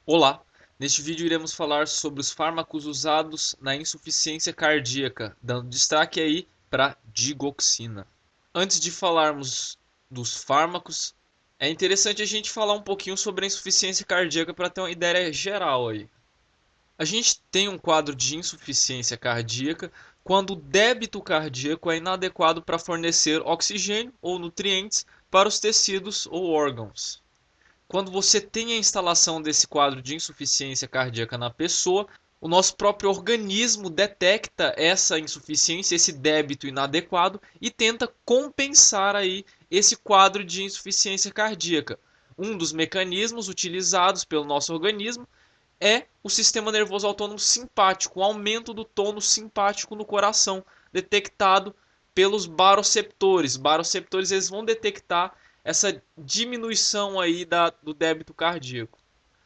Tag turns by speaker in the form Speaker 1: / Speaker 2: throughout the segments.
Speaker 1: Olá! Neste vídeo iremos falar sobre os fármacos usados na insuficiência cardíaca, dando destaque aí para digoxina. Antes de falarmos dos fármacos, é interessante a gente falar um pouquinho sobre a insuficiência cardíaca para ter uma ideia geral aí. A gente tem um quadro de insuficiência cardíaca quando o débito cardíaco é inadequado para fornecer oxigênio ou nutrientes para os tecidos ou órgãos. Quando você tem a instalação desse quadro de insuficiência cardíaca na pessoa, o nosso próprio organismo detecta essa insuficiência, esse débito inadequado e tenta compensar aí esse quadro de insuficiência cardíaca. Um dos mecanismos utilizados pelo nosso organismo é o sistema nervoso autônomo simpático, o aumento do tônus simpático no coração, detectado pelos baroceptores. Baroceptores eles vão detectar essa diminuição aí do débito cardíaco.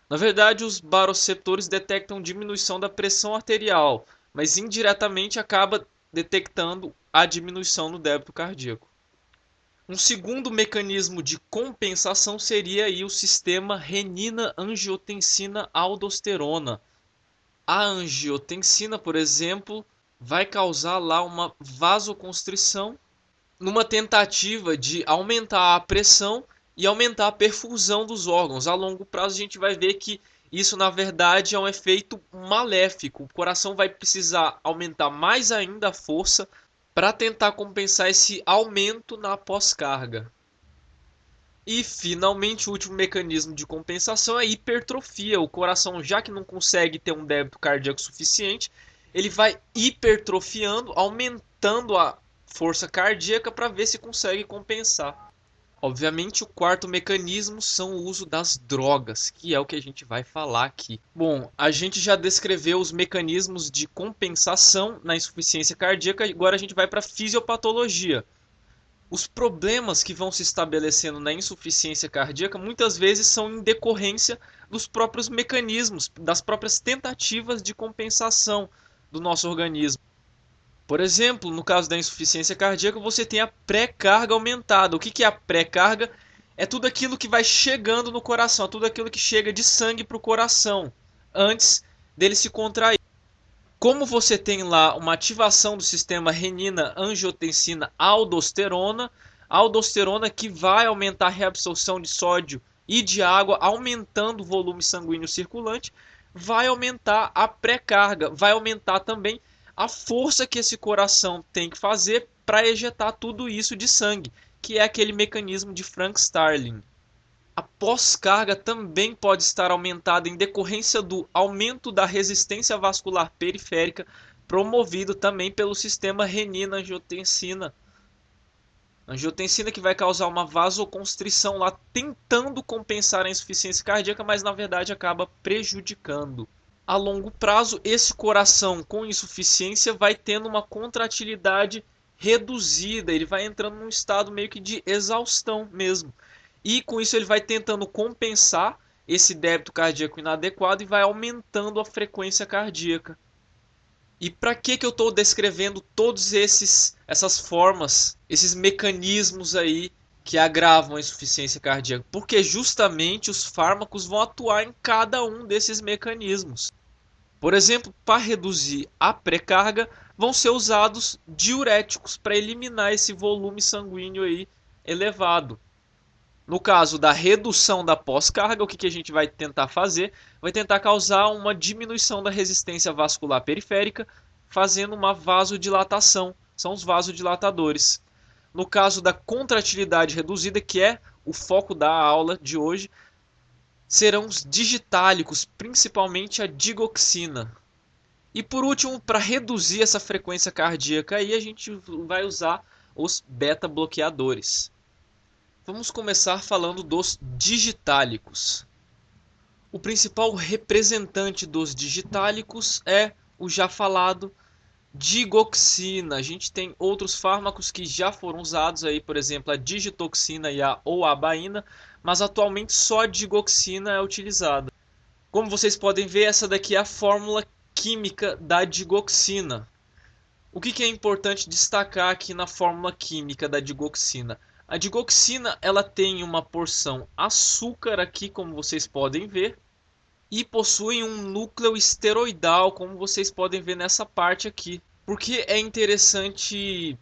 Speaker 1: Na verdade, os baroceptores detectam diminuição da pressão arterial, mas indiretamente acaba detectando a diminuição no débito cardíaco. Um segundo mecanismo de compensação seria aí o sistema renina-angiotensina-aldosterona. A angiotensina, por exemplo, vai causar lá uma vasoconstrição numa tentativa de aumentar a pressão e aumentar a perfusão dos órgãos. A longo prazo a gente vai ver que isso na verdade é um efeito maléfico. O coração vai precisar aumentar mais ainda a força para tentar compensar esse aumento na pós-carga. E finalmente o último mecanismo de compensação é a hipertrofia. O coração, já que não consegue ter um débito cardíaco suficiente, ele vai hipertrofiando, aumentando a força cardíaca para ver se consegue compensar. Obviamente, o quarto mecanismo são o uso das drogas, que é o que a gente vai falar aqui. Bom, a gente já descreveu os mecanismos de compensação na insuficiência cardíaca, agora a gente vai para a fisiopatologia. Os problemas que vão se estabelecendo na insuficiência cardíaca muitas vezes são em decorrência dos próprios mecanismos, das próprias tentativas de compensação do nosso organismo. Por exemplo, no caso da insuficiência cardíaca, você tem a pré-carga aumentada. O que é a pré-carga? É tudo aquilo que vai chegando no coração, tudo aquilo que chega de sangue para o coração antes dele se contrair. Como você tem lá uma ativação do sistema renina-angiotensina-aldosterona, aldosterona que vai aumentar a reabsorção de sódio e de água, aumentando o volume sanguíneo circulante, vai aumentar a pré-carga, vai aumentar também a força que esse coração tem que fazer para ejetar tudo isso de sangue, que é aquele mecanismo de Frank-Starling. A pós-carga também pode estar aumentada em decorrência do aumento da resistência vascular periférica, promovido também pelo sistema renina-angiotensina. Angiotensina que vai causar uma vasoconstrição lá, tentando compensar a insuficiência cardíaca, mas na verdade acaba prejudicando. A longo prazo, esse coração com insuficiência vai tendo uma contratilidade reduzida, ele vai entrando num estado meio que de exaustão mesmo. E com isso ele vai tentando compensar esse débito cardíaco inadequado e vai aumentando a frequência cardíaca. E para que eu estou descrevendo todos essas formas, esses mecanismos aí que agravam a insuficiência cardíaca? Porque justamente os fármacos vão atuar em cada um desses mecanismos. Por exemplo, para reduzir a pré-carga, vão ser usados diuréticos para eliminar esse volume sanguíneo aí elevado. No caso da redução da pós-carga, o que a gente vai tentar fazer? Vai tentar causar uma diminuição da resistência vascular periférica, fazendo uma vasodilatação. São os vasodilatadores. No caso da contratilidade reduzida, que é o foco da aula de hoje, serão os digitálicos, principalmente a digoxina. E por último, para reduzir essa frequência cardíaca, aí a gente vai usar os beta-bloqueadores. Vamos começar falando dos digitálicos. O principal representante dos digitálicos é o já falado digoxina. A gente tem outros fármacos que já foram usados aí, por exemplo, a digitoxina ou a abaína, mas atualmente só a digoxina é utilizada. Como vocês podem ver, essa daqui é a fórmula química da digoxina. O que é importante destacar aqui na fórmula química da digoxina? A digoxina ela tem uma porção açúcar aqui, como vocês podem ver, e possuem um núcleo esteroidal, como vocês podem ver nessa parte aqui. Por que é interessante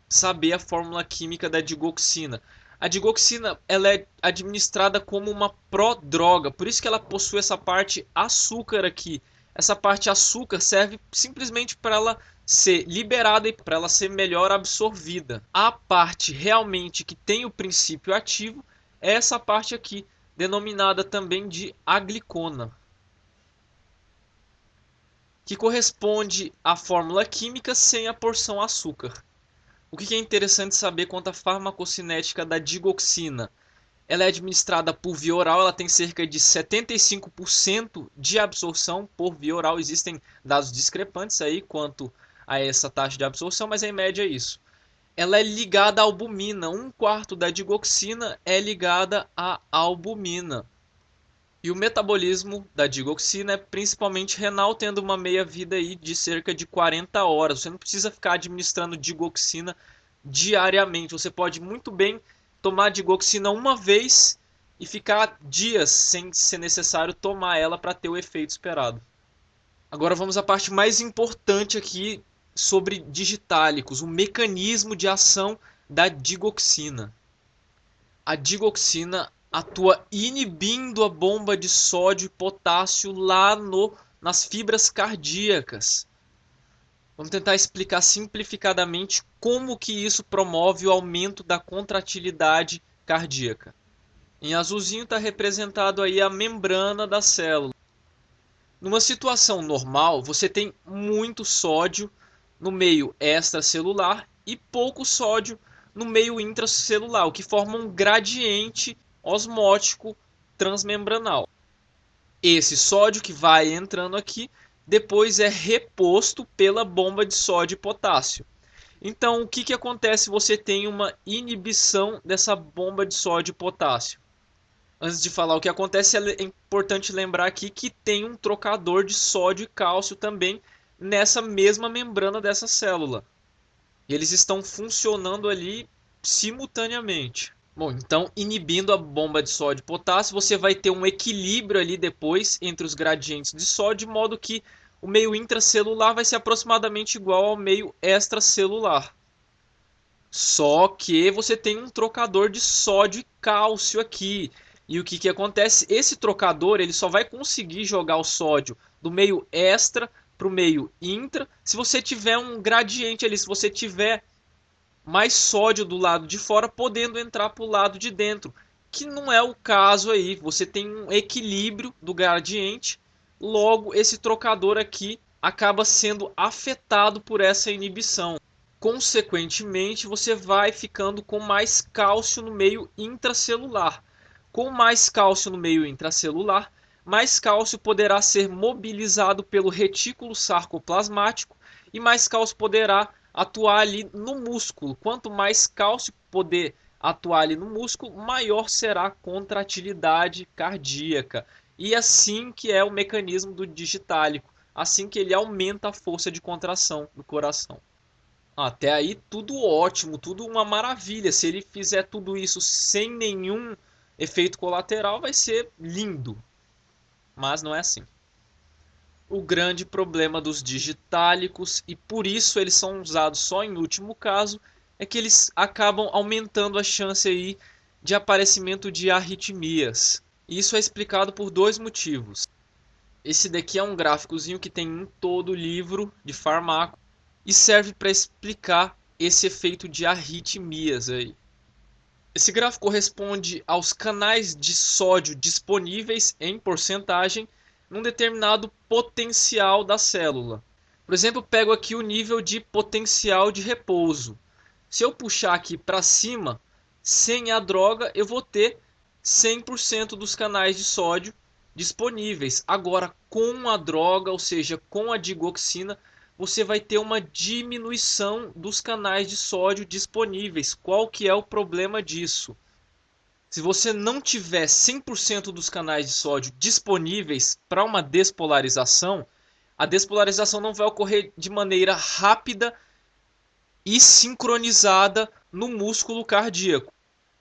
Speaker 1: saber a fórmula química da digoxina? A digoxina ela é administrada como uma prodroga, por isso que ela possui essa parte açúcar aqui. Essa parte açúcar serve simplesmente para ela ser liberada e para ela ser melhor absorvida. A parte realmente que tem o princípio ativo é essa parte aqui, denominada também de aglicona, que corresponde à fórmula química sem a porção açúcar. O que é interessante saber quanto à farmacocinética da digoxina? Ela é administrada por via oral, ela tem cerca de 75% de absorção por via oral. Existem dados discrepantes aí quanto a essa taxa de absorção, mas em média é isso. Ela é ligada à albumina, um quarto da digoxina é ligada à albumina. E o metabolismo da digoxina é principalmente renal, tendo uma meia-vida aí de cerca de 40 horas. Você não precisa ficar administrando digoxina diariamente. Você pode muito bem tomar digoxina uma vez e ficar dias sem ser necessário tomar ela para ter o efeito esperado. Agora vamos à parte mais importante aqui sobre digitálicos, o mecanismo de ação da digoxina. A digoxina atua inibindo a bomba de sódio e potássio lá nas fibras cardíacas. Vamos tentar explicar simplificadamente como que isso promove o aumento da contratilidade cardíaca. Em azulzinho está representado aí a membrana da célula. Numa situação normal, você tem muito sódio no meio extracelular e pouco sódio no meio intracelular, o que forma um gradiente osmótico transmembranal. Esse sódio que vai entrando aqui, depois é reposto pela bomba de sódio e potássio. Então, o que acontece se você tem uma inibição dessa bomba de sódio e potássio? Antes de falar o que acontece, é importante lembrar aqui que tem um trocador de sódio e cálcio também nessa mesma membrana dessa célula. E eles estão funcionando ali simultaneamente. Bom, então inibindo a bomba de sódio e potássio, você vai ter um equilíbrio ali depois entre os gradientes de sódio, de modo que o meio intracelular vai ser aproximadamente igual ao meio extracelular. Só que você tem um trocador de sódio e cálcio aqui. E o que acontece? Esse trocador ele só vai conseguir jogar o sódio do meio extra para o meio intra se você tiver um gradiente ali, se você tiver mais sódio do lado de fora podendo entrar para o lado de dentro, que não é o caso aí. Você tem um equilíbrio do gradiente, logo esse trocador aqui acaba sendo afetado por essa inibição. Consequentemente, você vai ficando com mais cálcio no meio intracelular. Com mais cálcio no meio intracelular, mais cálcio poderá ser mobilizado pelo retículo sarcoplasmático e mais cálcio poderá atuar ali no músculo. Quanto mais cálcio poder atuar ali no músculo, maior será a contratilidade cardíaca. E assim que é o mecanismo do digitálico, assim que ele aumenta a força de contração do coração. Até aí tudo ótimo, tudo uma maravilha. Se ele fizer tudo isso sem nenhum efeito colateral, vai ser lindo. Mas não é assim. O grande problema dos digitálicos, e por isso eles são usados só em último caso, é que eles acabam aumentando a chance aí de aparecimento de arritmias. E isso é explicado por dois motivos. Esse daqui é um gráficozinho que tem em todo o livro de farmaco e serve para explicar esse efeito de arritmias aí. Esse gráfico corresponde aos canais de sódio disponíveis em porcentagem num determinado potencial da célula. Por exemplo, eu pego aqui o nível de potencial de repouso. Se eu puxar aqui para cima, sem a droga, eu vou ter 100% dos canais de sódio disponíveis. Agora, com a droga, ou seja, com a digoxina, você vai ter uma diminuição dos canais de sódio disponíveis. Qual que é o problema disso? Se você não tiver 100% dos canais de sódio disponíveis para uma despolarização, a despolarização não vai ocorrer de maneira rápida e sincronizada no músculo cardíaco.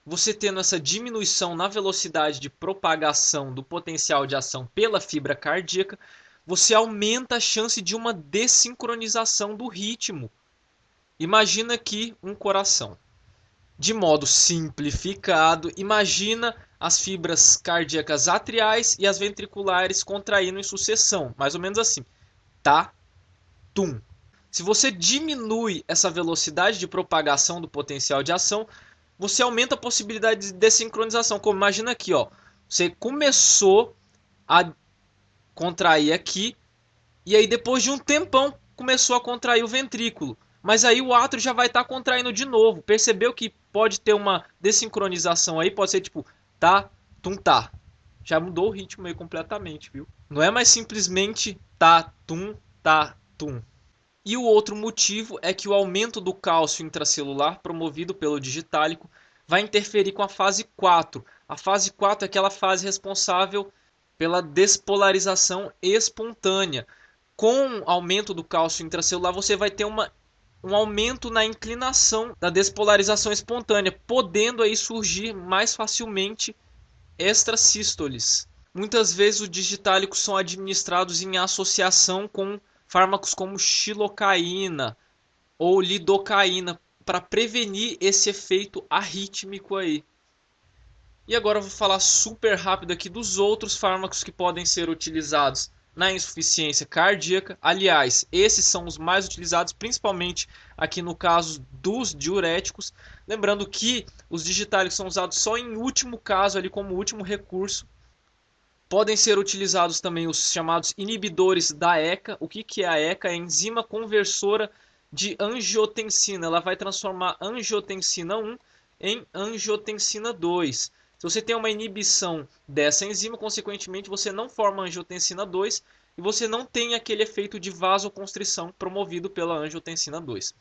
Speaker 1: você tendo essa diminuição na velocidade de propagação do potencial de ação pela fibra cardíaca, você aumenta a chance de uma desincronização do ritmo. Imagina aqui um coração. De modo simplificado, imagina as fibras cardíacas atriais e as ventriculares contraindo em sucessão, mais ou menos assim. Tá, tum. Se você diminui essa velocidade de propagação do potencial de ação, você aumenta a possibilidade de desincronização. Como imagina aqui, ó, você começou a contrair aqui e aí depois de um tempão começou a contrair o ventrículo. Mas aí o átrio já vai estar contraindo de novo. Percebeu que pode ter uma desincronização aí? Pode ser tipo tá, tum, tá. Já mudou o ritmo aí completamente, viu? Não é mais simplesmente tá, tum, tá, tum. E o outro motivo é que o aumento do cálcio intracelular promovido pelo digitálico vai interferir com a fase 4. A fase 4 é aquela fase responsável pela despolarização espontânea. Com o aumento do cálcio intracelular, você vai ter um aumento na inclinação da despolarização espontânea, podendo aí surgir mais facilmente extrasístoles. Muitas vezes os digitálicos são administrados em associação com fármacos como xilocaína ou lidocaína para prevenir esse efeito arrítmico aí. E agora eu vou falar super rápido aqui dos outros fármacos que podem ser utilizados na insuficiência cardíaca. Aliás, esses são os mais utilizados, principalmente aqui no caso dos diuréticos. Lembrando que os digitálicos são usados só em último caso, ali como último recurso. Podem ser utilizados também os chamados inibidores da ECA. O que é a ECA? É a enzima conversora de angiotensina. Ela vai transformar angiotensina 1 em angiotensina 2. Se você tem uma inibição dessa enzima, consequentemente você não forma angiotensina 2 e você não tem aquele efeito de vasoconstrição promovido pela angiotensina 2.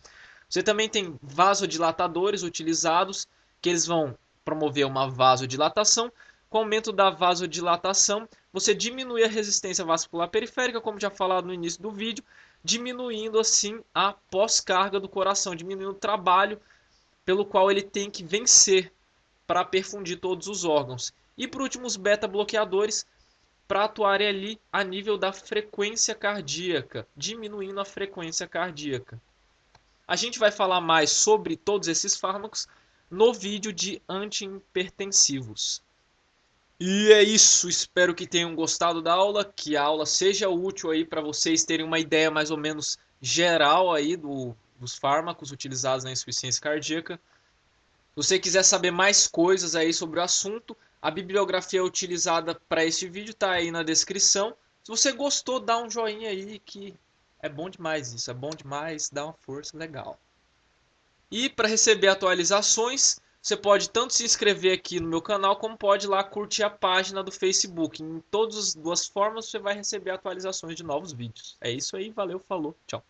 Speaker 1: Você também tem vasodilatadores utilizados, que eles vão promover uma vasodilatação. Com o aumento da vasodilatação, você diminui a resistência vascular periférica, como já falado no início do vídeo, diminuindo assim a pós-carga do coração, diminuindo o trabalho pelo qual ele tem que vencer para perfundir todos os órgãos. E por último, os beta-bloqueadores para atuarem ali a nível da frequência cardíaca, diminuindo a frequência cardíaca. A gente vai falar mais sobre todos esses fármacos no vídeo de antihipertensivos. E é isso, espero que tenham gostado da aula, que a aula seja útil aí para vocês terem uma ideia mais ou menos geral aí dos fármacos utilizados na insuficiência cardíaca. Se você quiser saber mais coisas aí sobre o assunto, a bibliografia utilizada para este vídeo está aí na descrição. Se você gostou, dá um joinha aí que é bom demais isso, é bom demais, dá uma força legal. E para receber atualizações, você pode tanto se inscrever aqui no meu canal, como pode ir lá curtir a página do Facebook. Em todas as duas formas você vai receber atualizações de novos vídeos. É isso aí, valeu, falou, tchau.